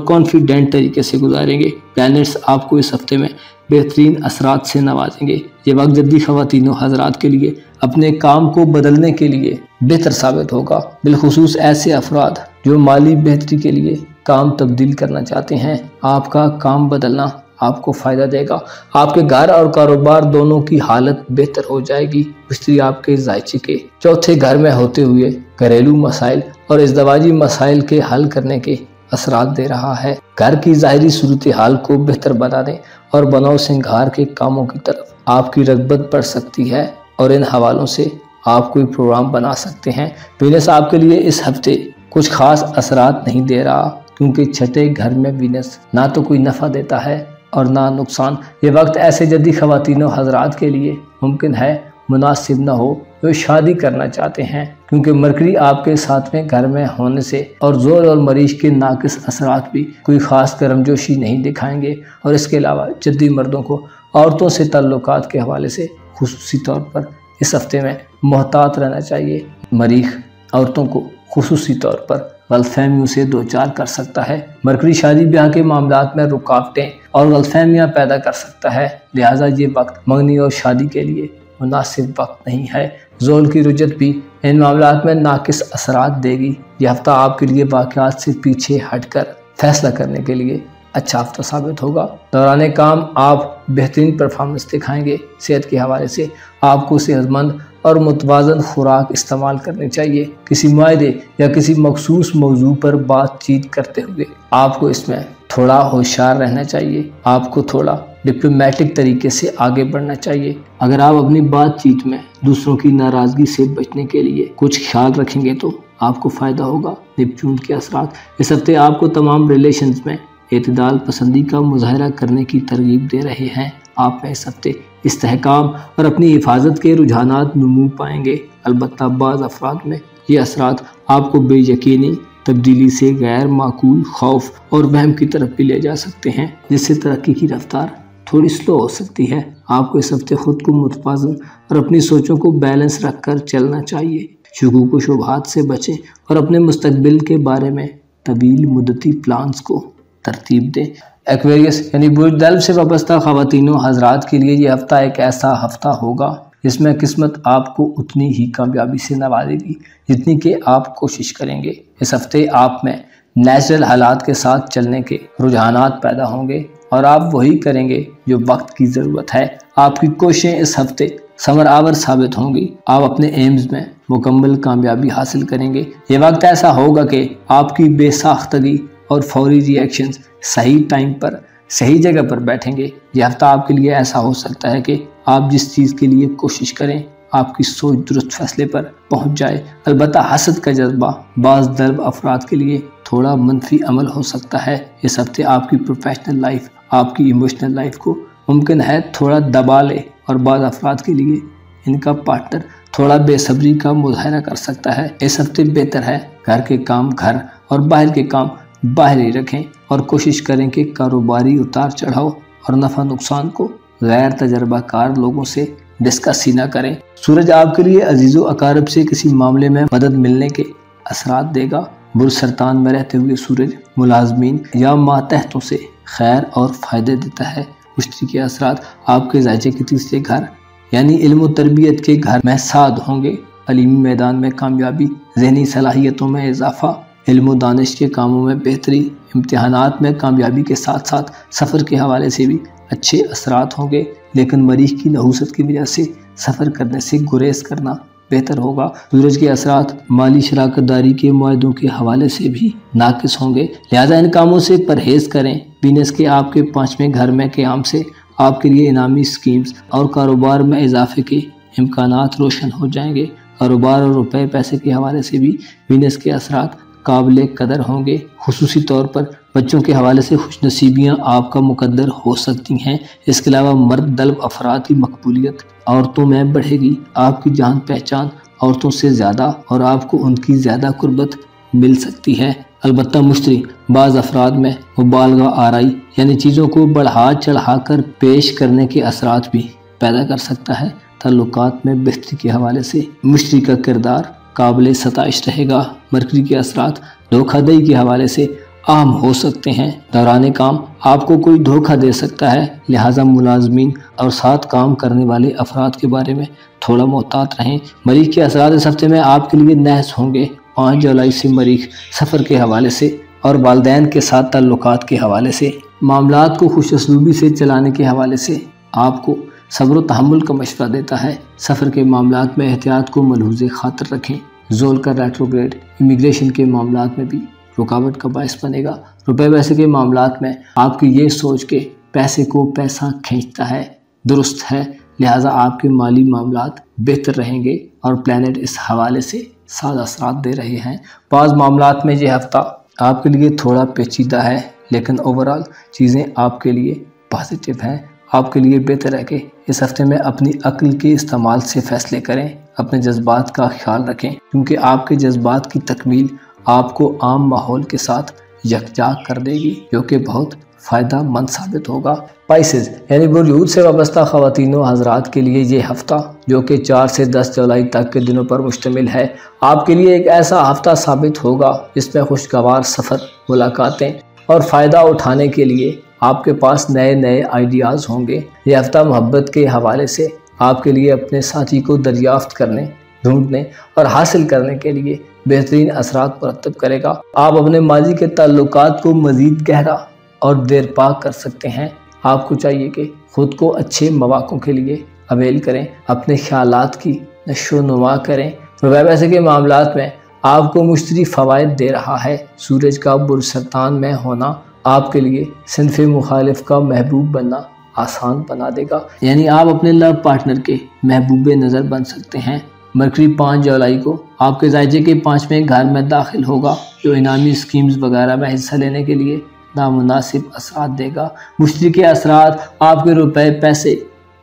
कॉन्फिडेंट तरीके से गुजारेंगे। प्लैनेट्स आपको इस हफ्ते में बेहतरीन असरात से नवाजेंगे। ये वक्त जद्दी ख़वातीनों हजरात के लिए अपने काम को बदलने के लिए बेहतर साबित होगा, बिलखुसूस ऐसे अफराद जो माली बेहतरी के लिए काम तब्दील करना चाहते हैं। आपका काम बदलना आपको फ़ायदा देगा। आपके घर और कारोबार दोनों की हालत बेहतर हो जाएगी। मिस्त्री आपके जायचे के चौथे घर में होते हुए घरेलू मसाइल और इज़दवाजी मसाइल के हल करने के असरात दे रहा है। घर की ज़ाहिरी सूरत हाल को बेहतर बना दें और बनाव सिंगार के कामों की तरफ आपकी रग़बत बढ़ सकती है और इन हवालों से आप कोई प्रोग्राम बना सकते हैं। वीनस आपके लिए इस हफ्ते कुछ खास असरात नहीं दे रहा, क्योंकि छठे घर में वीनस ना तो कोई नफ़ा देता है और ना नुकसान। ये वक्त ऐसे जद्दी ख़वातीनों हजरात के लिए मुमकिन है मुनासिब न हो, जो शादी करना चाहते हैं, क्योंकि मरकरी आपके 7वें घर में होने से और जोल और मरीज के नाकिस असरात भी कोई ख़ास गर्मजोशी नहीं दिखाएंगे। और इसके अलावा जद्दी मर्दों को औरतों से ताल्लुकात के हवाले से खुसूसी तौर पर इस हफ्ते में मोहतात रहना चाहिए। मरीख औरतों को खुसूसी तौर पर गलतफहमियों से दो चार कर सकता है। मरकरी शादी ब्याह के मामलात में रुकावटें और गलतफहमियाँ पैदा कर सकता है, लिहाजा ये वक्त मंगनी और शादी के लिए मुनासिब वक्त नहीं है। जोल की रुजत भी इन मामलात में नाकिस असरात देगी। यह हफ्ता आपके लिए वाक़यात से पीछे हटकर फैसला करने के लिए अच्छा हफ्ता साबित होगा। दौरान काम आप बेहतरीन परफॉर्मेंस दिखाएंगे। सेहत के हवाले से आपको सेहतमंद और मुतवाज़न खुराक इस्तेमाल करनी चाहिए। किसी मायदे या किसी मखसूस मौजू पर बातचीत करते हुए आपको इसमें थोड़ा होशियार रहना चाहिए। आपको थोड़ा डिप्लोमेटिक तरीके से आगे बढ़ना चाहिए। अगर आप अपनी बातचीत में दूसरों की नाराज़गी से बचने के लिए कुछ ख्याल रखेंगे तो आपको फ़ायदा होगा। नेपच्यून के असरात इस हफ्ते आपको तमाम रिलेशंस में एतदाल पसंदी का मुजाहरा करने की तरगीब दे रहे हैं। आप में इस हफ्ते इस्तेहकाम और अपनी हिफाजत के रुझानात नमू पाएंगे। अलबत्ता बाज़ अफराद में ये असरात आपको बेयकीनी, तब्दीली से गैर माकूल खौफ और वहम की तरफ भी ले जा सकते हैं, जिससे तरक्की की रफ्तार थोड़ी स्लो हो सकती है। आपको इस हफ्ते खुद को मुतवाज़न और अपनी सोचों को बैलेंस रख कर चलना चाहिए। शुगूक व शुबहात से बचें और अपने मुस्तकबिल के बारे में तवील मुद्दती प्लान्स को तरतीब दें। एक्वेरियस यानी बुर्ज दल्ब से वाबस्ता ख़वातीनों हजरात के लिए ये हफ्ता एक ऐसा हफ्ता होगा जिसमें किस्मत आपको उतनी ही कामयाबी से नवाजेगी जितनी कि आप कोशिश करेंगे। इस हफ्ते आप में नेचुरल हालात के साथ चलने के रुझानात पैदा होंगे और आप वही करेंगे जो वक्त की ज़रूरत है। आपकी कोशिशें इस हफ्ते समर आवर साबित होंगी। आप अपने एम्स में मुकम्मल कामयाबी हासिल करेंगे। ये वक्त ऐसा होगा कि आपकी बेसाख्तगी और फौरी रिएक्शंस सही टाइम पर सही जगह पर बैठेंगे। यह हफ्ता आपके लिए ऐसा हो सकता है कि आप जिस चीज़ के लिए कोशिश करें आपकी सोच दुरुस्त फैसले पर पहुंच जाए। अलबत्ता हसद का जज्बा बाज़ दर्ब अफराद के लिए थोड़ा मनफी अमल हो सकता है। इस हफ्ते आपकी प्रोफेशनल लाइफ आपकी इमोशनल लाइफ को मुमकिन है थोड़ा दबा ले और बाज़ अफराद के लिए इनका पार्टनर थोड़ा बेसब्री का मुजाहरा कर सकता है। इस हफ्ते बेहतर है घर के काम घर और बाहर के काम बाहर ही रखें और कोशिश करें कि कारोबारी उतार चढ़ाव और नफ़ा नुकसान को गैर तजर्बाकार लोगों से डिस्कस ही ना करें। सूरज आपके लिए अजीज़ो अकारब से किसी मामले में मदद मिलने के असरात देगा। बुर्ज सरतान में रहते हुए सूरज मुलाजमीन या मातहतों से खैर और फ़ायदे देता है। मुश्तरी के असरात आपके ज़ायचे के तीसरे घर यानी इल्म तरबियत के घर में साद होंगे। अलीमी मैदान में कामयाबी, ज़हनी सलाहियतों में इजाफा, इल्म दानिश के कामों में बेहतरी, इम्तिहानात में कामयाबी के साथ साथ सफ़र के हवाले से भी अच्छे असरात होंगे। लेकिन मरीज़ की नहूसत की वजह से सफ़र करने से गुरेज करना बेहतर होगा। सूरज के असरात माली शराकतदारी के मुआहदों के हवाले से भी नाकिस होंगे, लिहाजा इन कामों से परहेज़ करें। बिजनेस के आपके 5वें घर में क़याम से आपके लिए इनामी स्कीम्स और कारोबार में इजाफे के इम्कानात रोशन हो जाएंगे। कारोबार और रुपए पैसे के हवाले से भी बिजनेस के असरात काबिल कदर होंगे। खुसूसी तौर पर बच्चों के हवाले से खुशनसीबियाँ आपका मुकद्दर हो सकती हैं। इसके अलावा मर्द दल्ब अफराद की मकबूलियत औरतों में बढ़ेगी। आपकी जान पहचान औरतों से ज़्यादा और आपको उनकी ज़्यादा कुर्बत मिल सकती है। अलबत्ता मुश्तरी बाज़ अफराद में मुबालगा आराई यानी चीज़ों को बढ़ा चढ़ा कर पेश करने के असरात भी पैदा कर सकता है। ताल्लुकात में बेहतरी के हवाले से मुश्तरी का किरदार काबिल सताइश रहेगा। मरकरी के असरात धोखाधड़ी के हवाले से आम हो सकते हैं। दौरान काम आपको कोई धोखा दे सकता है, लिहाजा मुलाजमीन और साथ काम करने वाले अफराद के बारे में थोड़ा मोहतात रहें। मरीख के असरात इस हफ्ते में आपके लिए नहस होंगे। 5 जुलाई से मरीख सफ़र के हवाले से और वालदैन के साथ ताल्लुकात के हवाले से मामलात को खुशअस्लूबी से चलाने के हवाले से आपको सब्र व तहम्मुल का मशवरा देता है। सफ़र के मामलात में एहतियात को मलहूज़े खातर रखें। जोल का रेट्रोग्रेड इमिग्रेशन के मामलात में भी रुकावट का बायस बनेगा। रुपए पैसे के मामलात में आपकी ये सोच के पैसे को पैसा खींचता है दुरुस्त है, लिहाजा आपके माली मामलात बेहतर रहेंगे और प्लैनेट इस हवाले से साद असरात दे रहे हैं। बाज़ मामलात में ये हफ्ता आपके लिए थोड़ा पेचीदा है, लेकिन ओवरऑल चीज़ें आपके लिए पॉजिटिव हैं। आपके लिए बेहतर है कि इस हफ्ते में अपनी अक्ल के इस्तेमाल से फैसले करें, अपने जज्बात का ख्याल रखें, क्योंकि आपके जज्बात की तकमील आपको आम माहौल के साथ यकजा कर देगी, जो कि बहुत फ़ायदा मंद साबित होगा। स्पाइसेस यानी बुर्ज से वाबस्ता ख़वातीनों हज़रात के लिए ये हफ़्ता, जो कि 4 से 10 जुलाई तक के दिनों पर मुश्तमिल है, आपके लिए एक ऐसा हफ़्ता साबित होगा जिसमें खुशगवार सफ़र, मुलाकातें और फ़ायदा उठाने के लिए आपके पास नए नए आइडियाज़ होंगे। यह हफ़्ता मोहब्बत के हवाले से आपके लिए अपने साथी को दरियाफ्त करने, ढूंढने और हासिल करने के लिए बेहतरीन असरात मुरतब करेगा। आप अपने माजी के ताल्लुकात को मज़ीद गहरा और देर पाक कर सकते हैं। आपको चाहिए कि ख़ुद को अच्छे मौक़ों के लिए अवेल करें, अपने ख़यालात की नशो नुमा करें। रुपए पैसे के मामलात में आपको मुश्तरी फ़वाइद दे रहा है। सूरज का बुर्ज सरतान में होना आपके लिए सिनफ़ मुखालिफ का महबूब बनना आसान बना देगा, यानी आप अपने लव पार्टनर के महबूब नज़र बन सकते हैं। मरकरी 5 जुलाई को आपके ज़ायजे के 5वें घर में दाखिल होगा, जो इनामी स्कीम्स वगैरह में हिस्सा लेने के लिए नामुनासिब असरात देगा। मुश्तरी के असरात आपके रुपए पैसे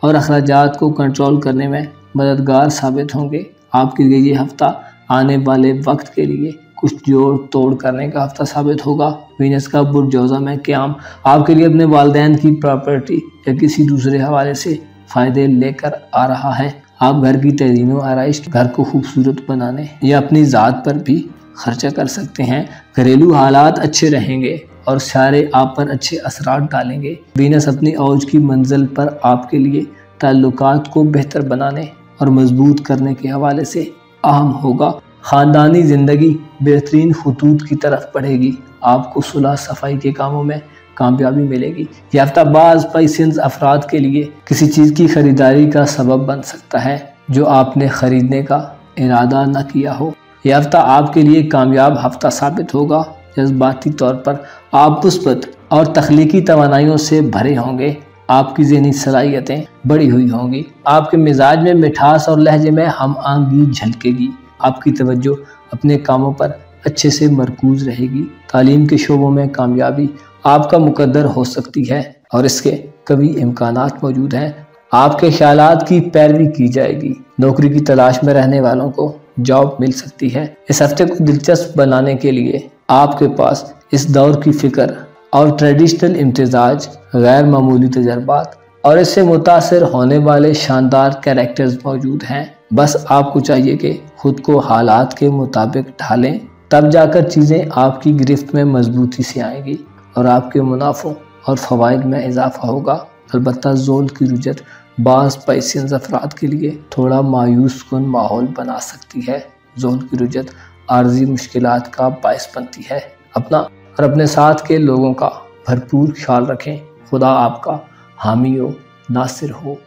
और अखराजात को कंट्रोल करने में मददगार साबित होंगे। आपके लिए ये हफ़्ता आने वाले वक्त के लिए कुछ जोड़ तोड़ करने का हफ़्ता साबित होगा। वीनस का बुर्ज जोज़ा में क़याम आपके लिए अपने वालिदैन की प्रॉपर्टी या किसी दूसरे हवाले से फ़ायदे लेकर आ रहा है। आप घर की तज़ीन व आराइश, घर को खूबसूरत बनाने या अपनी ज़ात पर भी खर्चा कर सकते हैं। घरेलू हालात अच्छे रहेंगे और सारे आप पर अच्छे असरात डालेंगे। वीनस अपनी औज की मंजिल पर आपके लिए ताल्लुकात को बेहतर बनाने और मजबूत करने के हवाले से अहम होगा। ख़ानदानी ज़िंदगी बेहतरीन खतूत की तरफ बढ़ेगी। आपको सुलह सफाई के कामों में कामयाबी मिलेगी। यह हफ्ता बाज़ स्पाइसेस अफराद के लिए किसी चीज़ की ख़रीदारी का सबब बन सकता है जो आपने ख़रीदने का इरादा न किया हो। यह हफ्ता आपके लिए कामयाब हफ्ता साबित होगा। जज्बाती तौर पर आप मुस्बत और तख्लीकी तवानाइयों से भरे होंगे। आपकी ज़हनी सलाहियतें बढ़ी हुई होंगी। आपके मिजाज में मिठास और लहजे में हम आंगी झलकेगी। आपकी तवज्जो अपने कामों पर अच्छे से मरकूज रहेगी। तालीम के शोबों में कामयाबी आपका मुकद्दर हो सकती है और इसके कभी इम्कानात मौजूद हैं। आपके ख्यालात की पैरवी की जाएगी। नौकरी की तलाश में रहने वालों को जॉब मिल सकती है। इस हफ्ते को दिलचस्प बनाने के लिए आपके पास इस दौर की फ़िक्र और ट्रेडिशनल इम्तिजाज, गैर मामूली तजर्बात और इससे मुतासर होने वाले शानदार कैरेक्टर्स मौजूद हैं। बस आपको चाहिए कि खुद को हालात के मुताबिक ढालें, तब जाकर चीज़ें आपकी गिरफ्त में मजबूती से आएंगी और आपके मुनाफों और फ़वाइद में इजाफा होगा। अलबत्ता ज़ोल की रुजत बाज़ स्पाइसेस अफराद के लिए थोड़ा मायूस कुन माहौल बना सकती है। ज़ोल की रुजत आर्जी मुश्किलात का बायस बनती है। अपना और अपने साथ के लोगों का भरपूर ख्याल रखें। खुदा आपका हामी हो, नासिर हो।